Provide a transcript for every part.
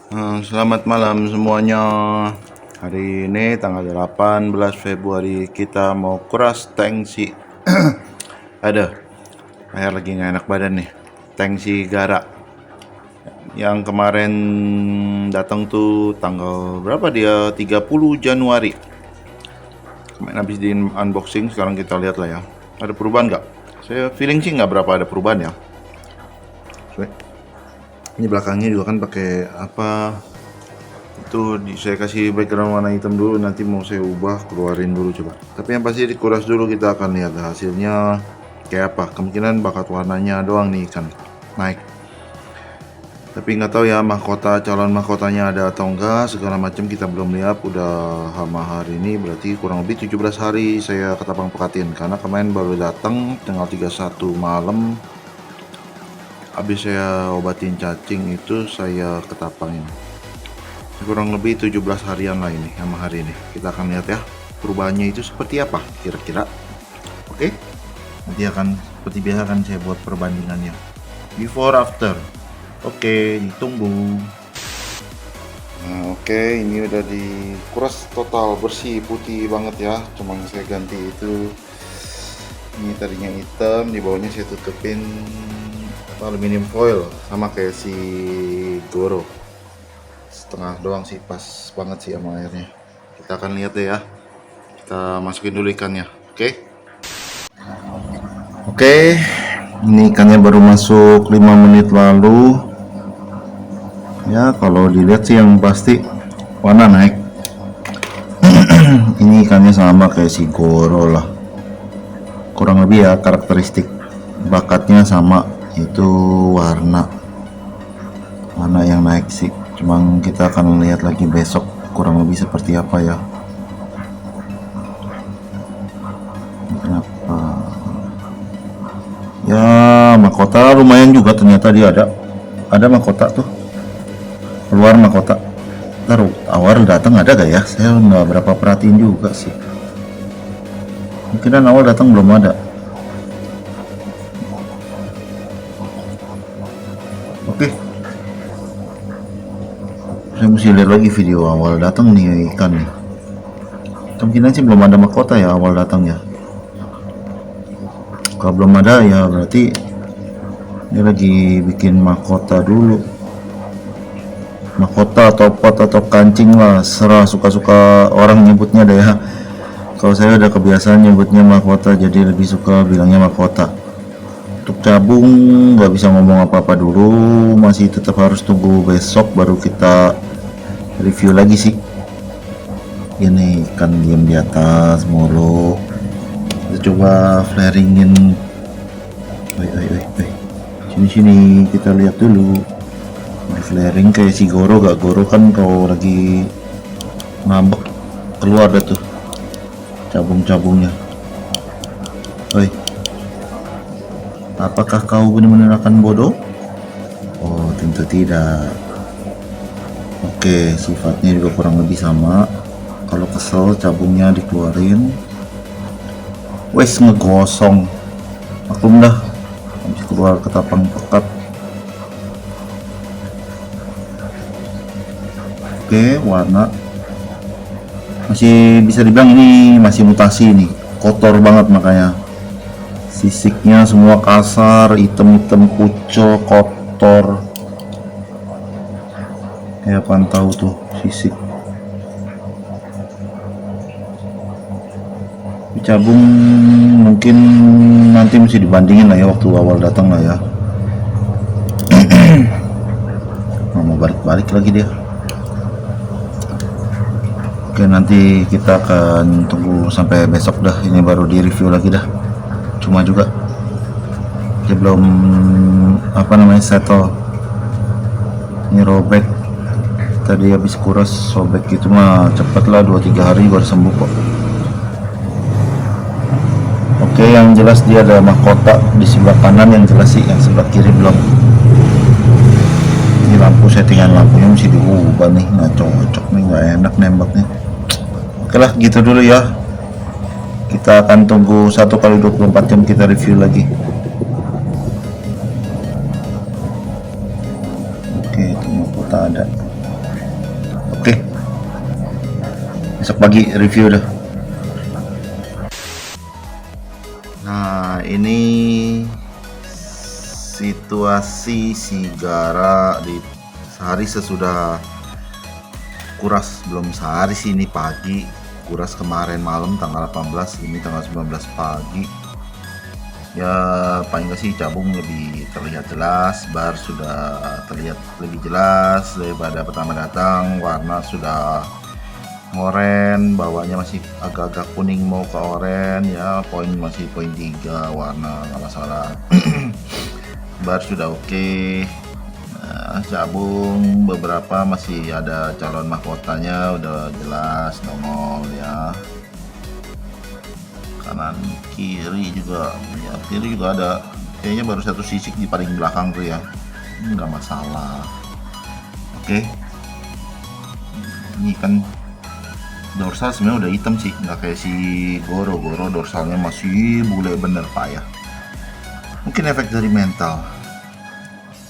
Selamat malam semuanya. Hari ini tanggal 18 Februari kita mau kuras tank si ada air lagi nggak enak badan nih. Tank si Gara yang kemarin datang tuh tanggal berapa dia, 30 Januari. Kemarin habis di unboxing, sekarang kita lihat lah ya. Ada perubahan nggak? Saya feeling sih nggak berapa ada perubahan ya. Ini belakangnya juga kan pakai apa, itu saya kasih background warna hitam dulu, nanti mau saya ubah, keluarin dulu coba. Tapi yang pasti dikuras dulu, kita akan lihat hasilnya kayak apa. Kemungkinan bakat warnanya doang nih kan naik, tapi nggak tahu ya mahkota, calon mahkotanya ada atau enggak segala macam kita belum lihat. Udah hama hari ini berarti kurang lebih 17 hari saya ketapang pekatin, karena kemarin baru datang tanggal 31 malam. Habis saya obatin cacing itu saya ketapangin. Kurang lebih 17 harian lah ini sama hari ini. Kita akan lihat ya perubahannya itu seperti apa kira-kira. Oke, nanti akan seperti biasa kan saya buat perbandingannya before after. Oke, ditunggu. Nah, oke, ini udah dikuras total, bersih, putih banget ya. Cuma saya ganti itu, ini tadinya hitam, di bawahnya saya tutupin aluminium foil sama kayak si Goro. Setengah doang sih, pas banget sih sama airnya. Kita akan lihat deh ya. Kita masukin dulu ikannya. Oke, ini ikannya baru masuk 5 menit lalu. Ya, kalau dilihat sih yang pasti warna naik. Ini ikannya sama kayak si Goro lah. Kurang lebih ya karakteristik bakatnya sama, itu warna yang naik sih. Cuma kita akan lihat lagi besok kurang lebih seperti apa ya. Kenapa ya, mahkota lumayan juga ternyata, dia ada mahkota tuh, keluar mahkota. Ntar awal datang ada gak ya, saya nggak berapa perhatiin juga sih. Mungkin awal datang belum ada. Oke, saya mesti lihat lagi video awal datang nih ikan nih. Kemungkinan sih belum ada mahkota ya awal datang ya. Kalau belum ada ya berarti dia lagi bikin mahkota dulu. Mahkota atau pot atau kancing lah, serah suka-suka orang nyebutnya deh ya. Kalau saya udah kebiasaan nyebutnya mahkota, jadi lebih suka bilangnya mahkota. Untuk cabung nggak bisa ngomong apa-apa dulu, masih tetap harus tunggu besok baru kita review lagi sih. Ini ikan diam di atas mulu. Kita coba flaringin. Sini kita lihat dulu. Di flaring kayak si Goro gak? Goro kan kalau lagi ngambek keluar dah tuh cabung-cabungnya. Apakah kau benar-benar akan bodoh? Oh, tentu tidak. Oke, sifatnya juga kurang lebih sama. Kalau kesel cabungnya dikeluarin. Wes ngegosong. Maklum dah, habis keluar ketapang pekat. Oke, warna masih bisa dibilang ini masih mutasi nih, kotor banget makanya sisiknya semua kasar, hitam-hitam kucel, kotor. Kayak pantau tuh sisik. Cabung mungkin nanti mesti dibandingin lah ya waktu awal datang lah ya. Mau balik-balik lagi dia. Oke, nanti kita akan tunggu sampai besok dah, ini baru di review lagi dah. Cuma juga dia belum settle. Ini robek tadi habis kuras, sobek gitu mah cepet lah, 2-3 hari baru sembuh kok. Oke, yang jelas dia ada mahkota di sebelah kanan, yang jelas sih, yang sebelah kiri belum. Ini lampu, settingan lampunya mesti diubah nih, nggak cocok nih, nggak enak nembaknya. Oke lah, gitu dulu ya. Kita akan tunggu 1x24 jam kita review lagi. Oke, itu mahkota ada. Besok pagi review dah. Nah, ini situasi si Gara di sehari sesudah kuras, belum sehari sih, ini pagi. Kuras kemarin malam tanggal 18, ini tanggal 19 pagi. Ya paling nggak sih cabung lebih terlihat jelas, bar sudah terlihat lebih jelas daripada pertama datang. Warna sudah oren, bawahnya masih agak-agak kuning mau ke oren ya, poin masih poin 3, warna nggak masalah. Bar sudah oke. Nah, cabung beberapa masih ada calon mahkotanya udah jelas nongol ya, kanan kiri juga ya, kiri juga ada, kayaknya baru satu sisik di paling belakang tuh ya, nggak masalah. Oke, ini kan dorsal sebenarnya udah hitam sih, nggak kayak si Goro dorsalnya masih bule bener pak ya. Mungkin efek dari mental.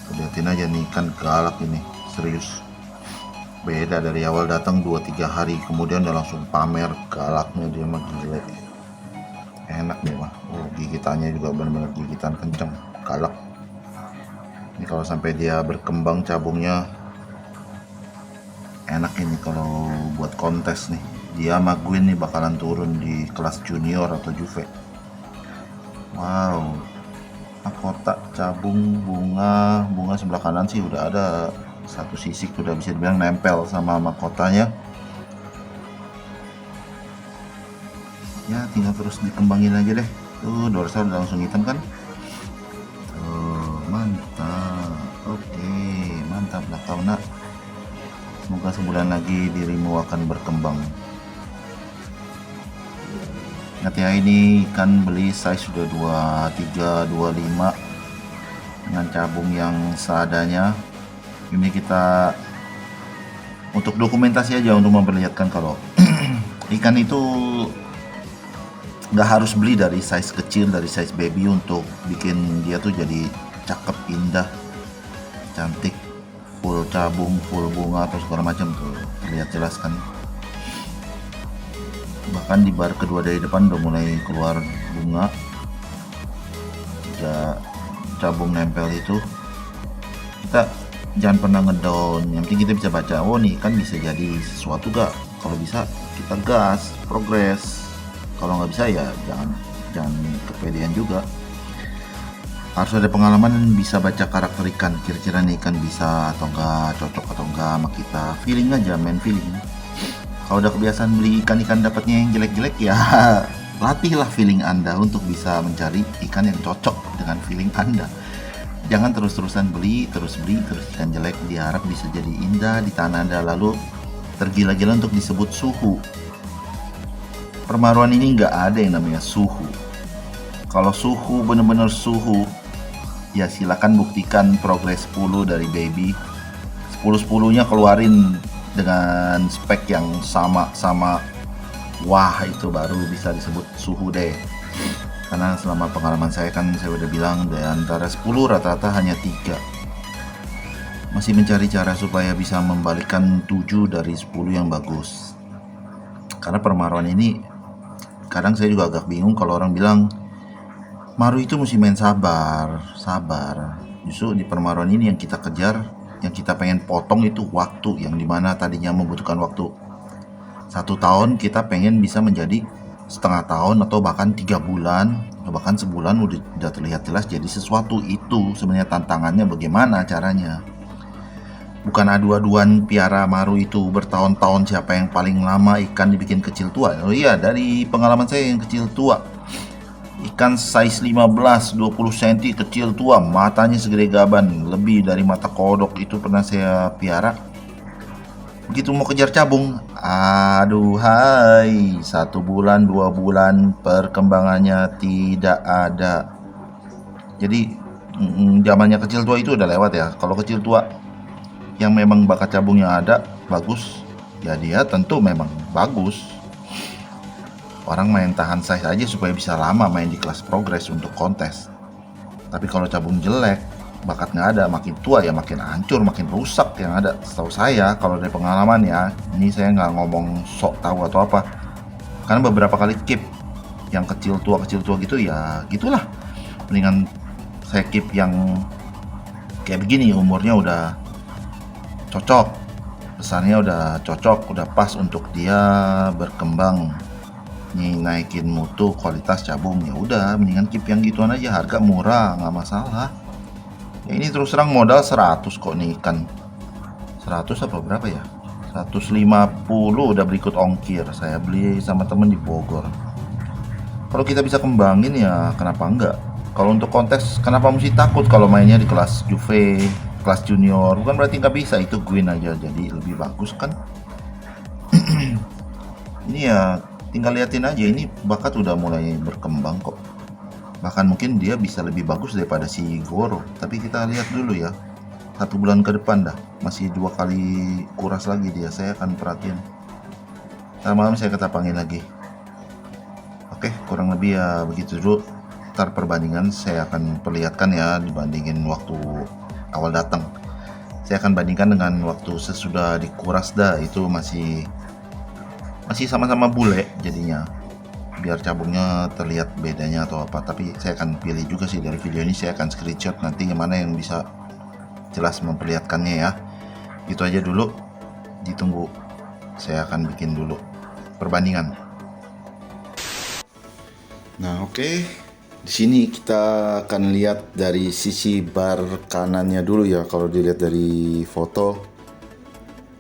Lihatin aja nih, kan galak ini, serius. Beda dari awal datang 2-3 hari kemudian udah langsung pamer galaknya, dia mah gile. Enak deh mah. Oh, gigitannya juga benar-benar gigitan kenceng, galak. Ini kalau sampai dia berkembang cabungnya enak ini kalau buat kontes nih. Dia sama Gwyn nih bakalan turun di kelas junior atau juve. Wow, mahkota cabung bunga sebelah kanan sih udah ada satu sisik, udah bisa dibilang nempel sama mahkotanya ya, tinggal terus dikembangin aja deh. Tuh dorsal udah langsung hitam kan. Tuh mantap. Oke, mantap lah kau nak. Semoga sebulan lagi dirimu akan berkembang. Ingat ya, ini ikan beli size sudah 23, 25 dengan cabung yang seadanya. Ini kita untuk dokumentasi aja, untuk memperlihatkan kalau ikan itu nggak harus beli dari size kecil, dari size baby untuk bikin dia tuh jadi cakep, indah, cantik, full cabung, full bunga atau segala macam tuh terlihat jelas kan. Bahkan di bar kedua dari depan udah mulai keluar bunga, udah cabung nempel itu. Kita jangan pernah ngedown, yang penting kita bisa baca, oh nih kan bisa jadi sesuatu gak, kalau bisa kita gas, progres. Kalau nggak bisa ya jangan kepedean juga, harus ada pengalaman, bisa baca karakter ikan, kira-kira nih ikan bisa atau enggak, cocok atau enggak sama kita. Feeling aja, main feeling. Kalau udah kebiasaan beli ikan dapatnya yang jelek-jelek ya latihlah feeling Anda untuk bisa mencari ikan yang cocok dengan feeling Anda. Jangan terus-terusan beli terus ikan jelek diharap bisa jadi indah di tangan Anda, lalu tergila-gila untuk disebut suhu. Permaruan ini nggak ada yang namanya suhu. Kalau suhu bener-bener suhu, ya silakan buktikan progres 10 dari baby. 10-10-nya keluarin dengan spek yang sama, wah itu baru bisa disebut suhu deh. Karena selama pengalaman saya kan saya udah bilang, dari antara 10 rata-rata hanya 3. Masih mencari cara supaya bisa membalikkan 7 dari 10 yang bagus. Karena permaruan ini kadang saya juga agak bingung kalau orang bilang maru itu mesti main sabar. Justru di permaruan ini yang kita kejar, yang kita pengen potong itu waktu, yang dimana tadinya membutuhkan waktu 1 tahun, kita pengen bisa menjadi setengah tahun atau bahkan 3 bulan atau bahkan sebulan udah terlihat jelas jadi sesuatu. Itu sebenarnya tantangannya, bagaimana caranya. Bukan adu-aduan piara maru itu bertahun-tahun siapa yang paling lama ikan dibikin kecil tua. Oh iya, dari pengalaman saya yang kecil tua, ikan size 15-20 cm kecil tua, matanya segede gaban, lebih dari mata kodok, itu pernah saya piara. Begitu mau kejar cabung, aduhai, 1 bulan 2 bulan perkembangannya tidak ada. Jadi zamannya kecil tua itu udah lewat ya. Kalau kecil tua yang memang bakat cabungnya ada, bagus, ya dia tentu memang bagus. Orang main tahan size aja supaya bisa lama main di kelas progres untuk kontes. Tapi kalau cabung jelek, bakat nggak ada, makin tua ya makin hancur, makin rusak yang ada. Setahu saya kalau dari pengalaman ya, ini saya nggak ngomong sok tahu atau apa, karena beberapa kali keep yang kecil tua gitu ya gitulah. Mendingan saya keep yang kayak begini, umurnya udah cocok, besarnya udah cocok, udah pas untuk dia berkembang, nih naikin mutu kualitas cabung. Ya udah mendingan keep yang gituan aja, harga murah nggak masalah ya. Ini terus terang modal 100 kok nih ikan, 100 apa berapa ya, 150 udah berikut ongkir. Saya beli sama temen di Bogor. Kalau kita bisa kembangin ya kenapa enggak. Kalau untuk konteks, kenapa mesti takut kalau mainnya di kelas Juve, kelas junior? Bukan berarti nggak bisa, itu green aja jadi lebih bagus kan. Ini ya tinggal liatin aja, ini bakat udah mulai berkembang kok. Bahkan mungkin dia bisa lebih bagus daripada si Goro. Tapi kita lihat dulu ya, 1 bulan ke depan dah, masih 2 kali kuras lagi dia. Saya akan perhatiin. Ntar malam saya ketapangin lagi. Oke, kurang lebih ya begitu dulu. Ntar perbandingan saya akan perlihatkan ya, dibandingin waktu awal datang. Saya akan bandingkan dengan waktu sesudah dikuras dah, itu masih sama-sama bule jadinya, biar cabungnya terlihat bedanya atau apa. Tapi saya akan pilih juga sih dari video ini, saya akan screenshot nanti yang mana yang bisa jelas memperlihatkannya ya. Itu aja dulu, ditunggu, saya akan bikin dulu perbandingan. Nah oke, di sini kita akan lihat dari sisi bar kanannya dulu ya. Kalau dilihat dari foto,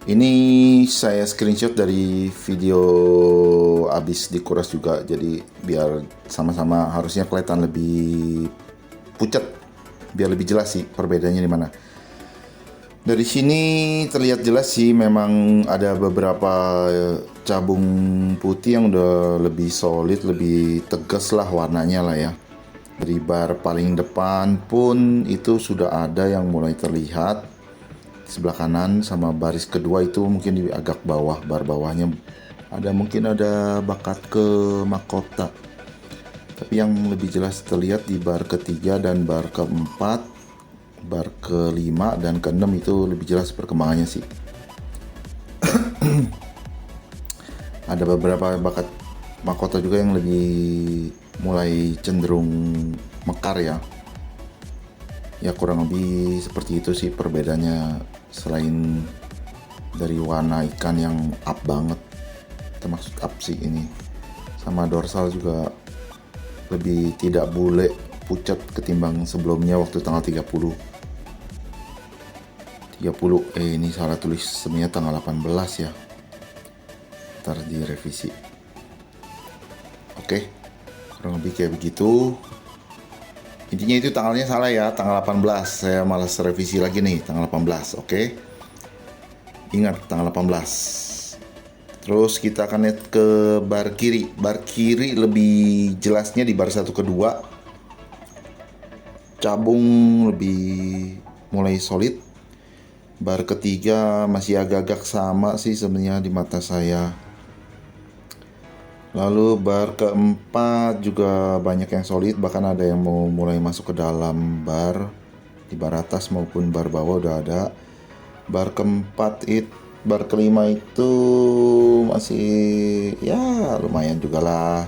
ini saya screenshot dari video abis dikuras juga, jadi biar sama-sama harusnya kelihatan lebih pucat, biar lebih jelas sih perbedaannya di mana. Dari sini terlihat jelas sih, memang ada beberapa cabung putih yang udah lebih solid, lebih tegas lah warnanya lah ya. Dari bar paling depan pun itu sudah ada yang mulai terlihat. Sebelah kanan sama baris kedua itu mungkin di agak bawah, bar bawahnya ada, mungkin ada bakat ke mahkota. Tapi yang lebih jelas terlihat di bar ketiga dan bar keempat, bar kelima dan keenam itu lebih jelas perkembangannya sih. Ada beberapa bakat mahkota juga yang lebih mulai cenderung mekar ya. Ya kurang lebih seperti itu sih perbedaannya, selain dari warna ikan yang up banget, termasuk up sih ini, sama dorsal juga lebih tidak bule pucat ketimbang sebelumnya waktu tanggal 30. Ini salah tulis, sebenarnya tanggal 18 ya, ntar direvisi. Oke, kurang lebih kayak begitu. Intinya itu tanggalnya salah ya, tanggal 18. Saya malas revisi lagi nih, tanggal 18. Oke. Ingat tanggal 18. Terus kita akan lihat ke bar kiri. Bar kiri lebih jelasnya di bar 1 kedua. Cabung lebih mulai solid. Bar ketiga masih agak-agak sama sih sebenarnya di mata saya. Lalu bar keempat juga banyak yang solid, bahkan ada yang mau mulai masuk ke dalam bar, di bar atas maupun bar bawah udah ada. Bar keempat bar kelima itu masih ya lumayan juga lah.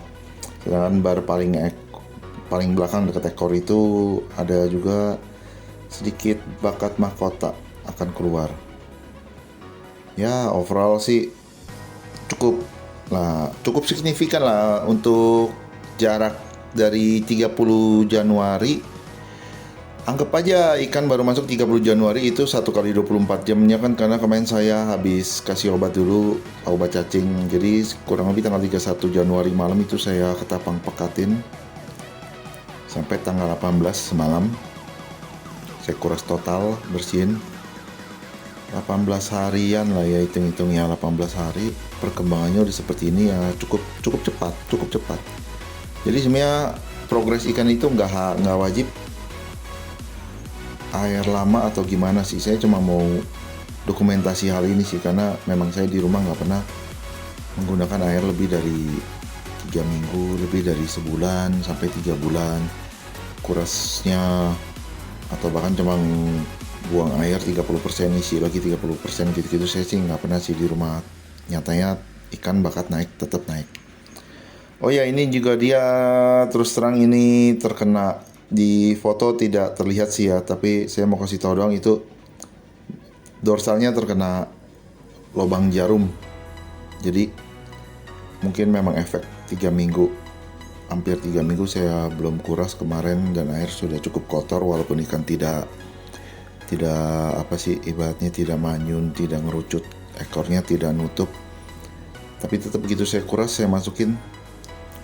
Sedangkan bar paling belakang dekat ekor itu ada juga sedikit bakat mahkota akan keluar. Ya overall sih cukup signifikan lah untuk jarak dari 30 Januari. Anggap aja ikan baru masuk 30 Januari itu 1 kali 24 jamnya kan, karena kemarin saya habis kasih obat dulu, obat cacing. Jadi kurang lebih tanggal 31 Januari malam itu saya ketapang pekatin sampai tanggal 18 semalam. Saya kuras total, bersihin 18 harian lah ya, hitung-hitung ya 18 hari. Perkembangannya udah seperti ini ya, cukup cepat. Jadi sebenarnya progres ikan itu nggak wajib air lama atau gimana sih. Saya cuma mau dokumentasi hal ini sih, karena memang saya di rumah nggak pernah menggunakan air lebih dari 3 minggu, lebih dari sebulan sampai 3 bulan. Kurasnya atau bahkan cuma buang air 30%, isi lagi 30%, gitu-gitu. Saya sih nggak pernah sih di rumah. Nyatanya ikan bakat naik, tetap naik. Oh ya, ini juga dia terus terang ini terkena, di foto tidak terlihat sih ya, tapi saya mau kasih tahu doang, itu dorsalnya terkena lubang jarum. Jadi mungkin memang efek 3 minggu, hampir 3 minggu saya belum kuras kemarin, dan air sudah cukup kotor walaupun ikan tidak apa sih ibaratnya, tidak manyun, tidak ngerucut, ekornya tidak nutup. Tapi tetap begitu saya kuras, saya masukin,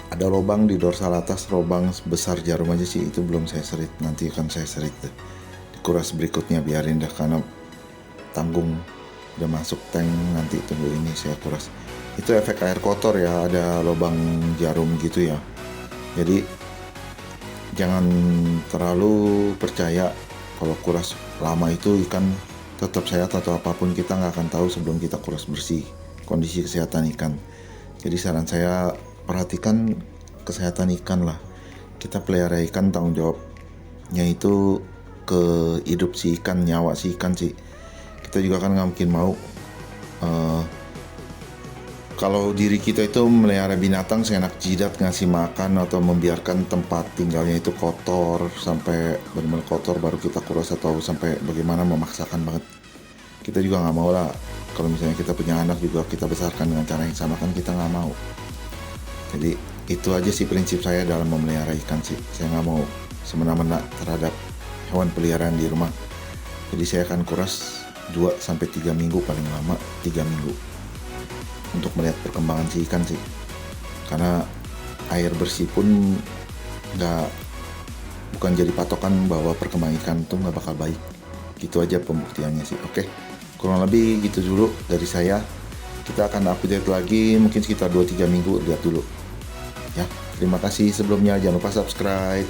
ada lubang di dorsal atas, lubang besar jarum aja sih, itu belum saya serit, nanti akan saya serit deh. Dikuras berikutnya, biarin dah, karena tanggung udah masuk tank, nanti tunggu ini saya kuras. Itu efek air kotor ya, ada lubang jarum gitu ya. Jadi jangan terlalu percaya kalau kuras lama itu ikan tetap sehat atau apapun. Kita nggak akan tahu sebelum kita kuras bersih kondisi kesehatan ikan. Jadi saran saya, perhatikan kesehatan ikan lah. Kita pelihara ikan, tanggung jawabnya itu ke hidup si ikan, nyawa si ikan sih. Kita juga kan nggak mungkin mau kalau diri kita itu melihara binatang seenak jidat, ngasih makan atau membiarkan tempat tinggalnya itu kotor sampai benar-benar kotor baru kita kuras, atau sampai bagaimana memaksakan banget. Kita juga nggak mau lah. Kalau misalnya kita punya anak juga kita besarkan dengan cara yang sama, kan kita nggak mau. Jadi itu aja sih prinsip saya dalam memelihara ikan sih. Saya nggak mau semena-mena terhadap hewan peliharaan di rumah. Jadi saya akan kuras 2-3 minggu, paling lama 3 minggu, untuk melihat perkembangan si ikan sih. Karena air bersih pun bukan jadi patokan bahwa perkembangan ikan tuh nggak bakal baik. Gitu aja pembuktiannya sih. Oke, kurang lebih gitu dulu dari saya. Kita akan update lagi mungkin sekitar 2-3 minggu, lihat dulu ya. Terima kasih sebelumnya, jangan lupa subscribe.